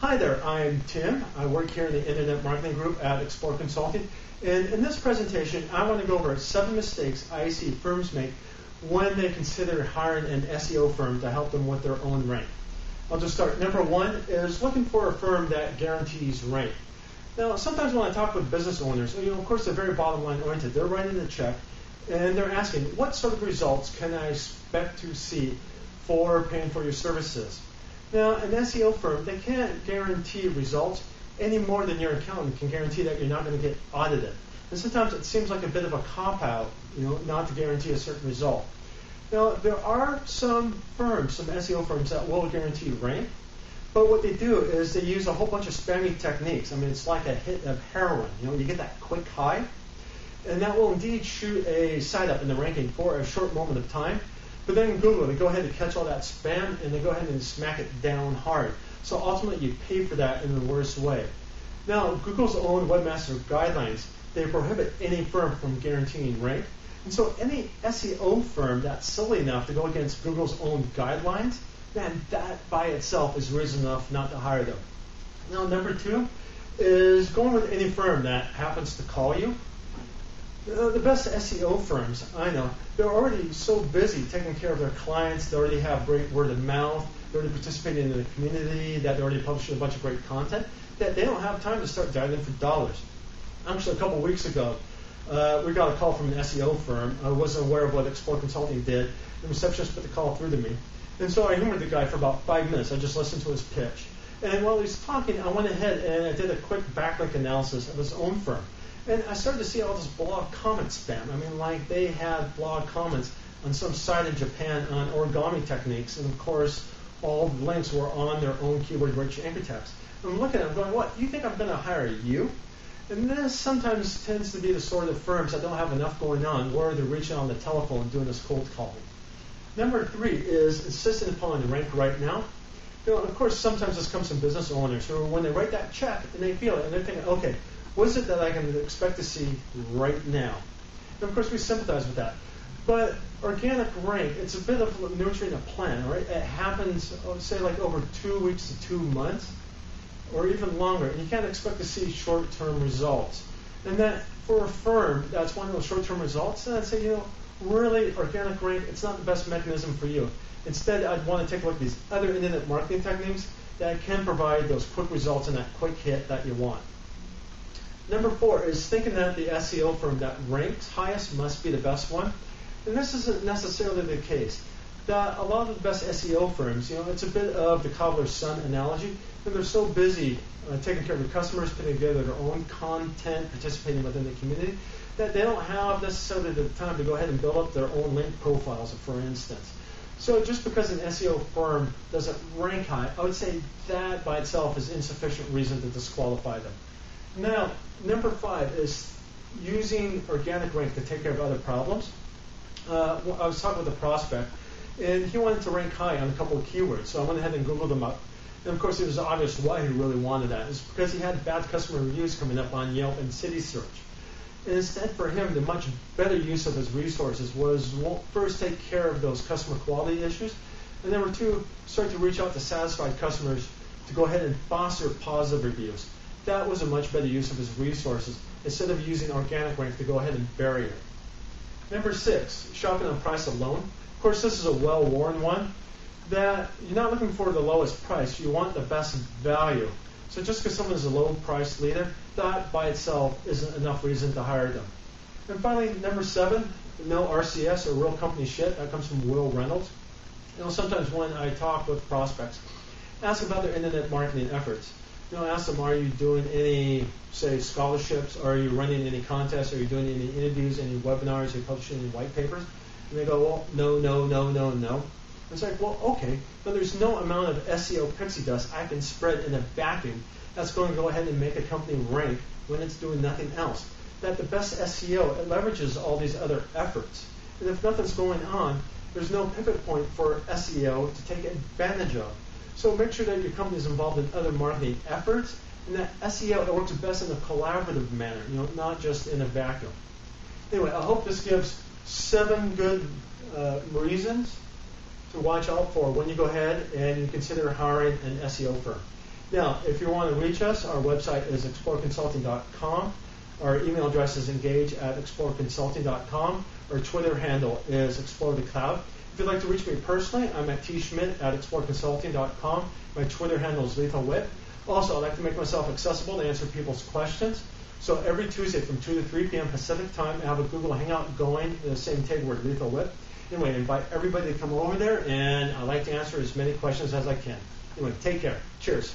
Hi there, I'm Tim. I work here in the Internet Marketing Group at Explore Consulting. And in this presentation, I want to go over 7 mistakes I see firms make when they consider hiring an SEO firm to help them with their own rank. I'll just start. Number 1 is looking for a firm that guarantees rank. Now, sometimes when I talk with business owners, of course, they're very bottom line oriented. They're writing a check, and they're asking, what sort of results can I expect to see for paying for your services? Now, an SEO firm, they can't guarantee results any more than your accountant can guarantee that you're not going to get audited. And sometimes it seems like a bit of a cop-out, not to guarantee a certain result. Now, there are some firms, some SEO firms that will guarantee rank, but what they do is they use a whole bunch of spammy techniques. I mean, it's like a hit of heroin. You get that quick high, and that will indeed shoot a site up in the ranking for a short moment of time. But then Google, they go ahead and catch all that spam, and they go ahead and smack it down hard. So ultimately, you pay for that in the worst way. Now, Google's own webmaster guidelines, they prohibit any firm from guaranteeing rank. And so any SEO firm that's silly enough to go against Google's own guidelines, man, that by itself is reason enough not to hire them. Now, number 2 is going with any firm that happens to call you. The best SEO firms, I know, they're already so busy taking care of their clients. They already have great word of mouth. They're already participating in the community. That they're already publishing a bunch of great content. That they don't have time to start diving for dollars. Actually, a couple of weeks ago, we got a call from an SEO firm. I wasn't aware of what Explore Consulting did. The receptionist put the call through to me. And so I humored the guy for about 5 minutes. I just listened to his pitch. And while he was talking, I went ahead and I did a quick backlink analysis of his own firm. And I started to see all this blog comment spam. I mean, like they had blog comments on some site in Japan on origami techniques. And of course, all the links were on their own keyword-rich anchor tags. I'm looking at them going, what? You think I'm going to hire you? And this sometimes tends to be the sort of firms that don't have enough going on where they're reaching on the telephone and doing this cold calling. Number 3 is insisting upon rank right now. Of course, sometimes this comes from business owners who, when they write that check and they feel it, and they're thinking, okay, what is it that I can expect to see right now? And of course, we sympathize with that. But organic rank, it's a bit of nurturing a plant, right? It happens, say, like over 2 weeks to 2 months, or even longer. And you can't expect to see short-term results. And that, for a firm, that's one of those short-term results. And I'd say, really, organic rank, it's not the best mechanism for you. Instead, I'd want to take a look at these other internet marketing techniques that can provide those quick results and that quick hit that you want. Number 4 is thinking that the SEO firm that ranks highest must be the best one. And this isn't necessarily the case. That a lot of the best SEO firms, it's a bit of the cobbler's son analogy. And they're so busy taking care of their customers, putting together their own content, participating within the community, that they don't have necessarily the time to go ahead and build up their own link profiles, for instance. So just because an SEO firm doesn't rank high, I would say that by itself is insufficient reason to disqualify them. Now, number 5 is using organic rank to take care of other problems. I was talking with a prospect, and he wanted to rank high on a couple of keywords, so I went ahead and Googled them up. And of course, it was obvious why he really wanted that. It's because he had bad customer reviews coming up on Yelp and City Search. And instead, for him, the much better use of his resources was, first, take care of those customer quality issues, and number 2, start to reach out to satisfied customers to go ahead and foster positive reviews. That was a much better use of his resources instead of using organic rank to go ahead and bury it. Number 6, shopping on price alone. Of course, this is a well-worn one, that you're not looking for the lowest price. You want the best value. So just because someone is a low-price leader, that by itself isn't enough reason to hire them. And finally, number 7, no RCS or real company shit. That comes from Will Reynolds. Sometimes when I talk with prospects, ask about their internet marketing efforts. Ask them, are you doing any, say, scholarships? Are you running any contests? Are you doing any interviews, any webinars? Are you publishing any white papers? And they go, well, no. It's like, well, okay, but there's no amount of SEO pixie dust I can spread in a vacuum that's going to go ahead and make a company rank when it's doing nothing else. That the best SEO, it leverages all these other efforts. And if nothing's going on, there's no pivot point for SEO to take advantage of. So make sure that your company is involved in other marketing efforts, and that SEO, it works best in a collaborative manner, not just in a vacuum. Anyway, I hope this gives 7 good reasons to watch out for when you go ahead and you consider hiring an SEO firm. Now, if you want to reach us, our website is exploreconsulting.com. Our email address is engage@exploreconsulting.com. Our Twitter handle is explorethecloud. If you'd like to reach me personally, I'm at tschmidt@exploreconsulting.com. My Twitter handle is lethalwhip. Also, I like to make myself accessible to answer people's questions. So every Tuesday from 2 to 3 p.m. Pacific time, I have a Google Hangout going, the same tag word, Lethal Whip. Anyway, I invite everybody to come over there, and I like to answer as many questions as I can. Anyway, take care. Cheers.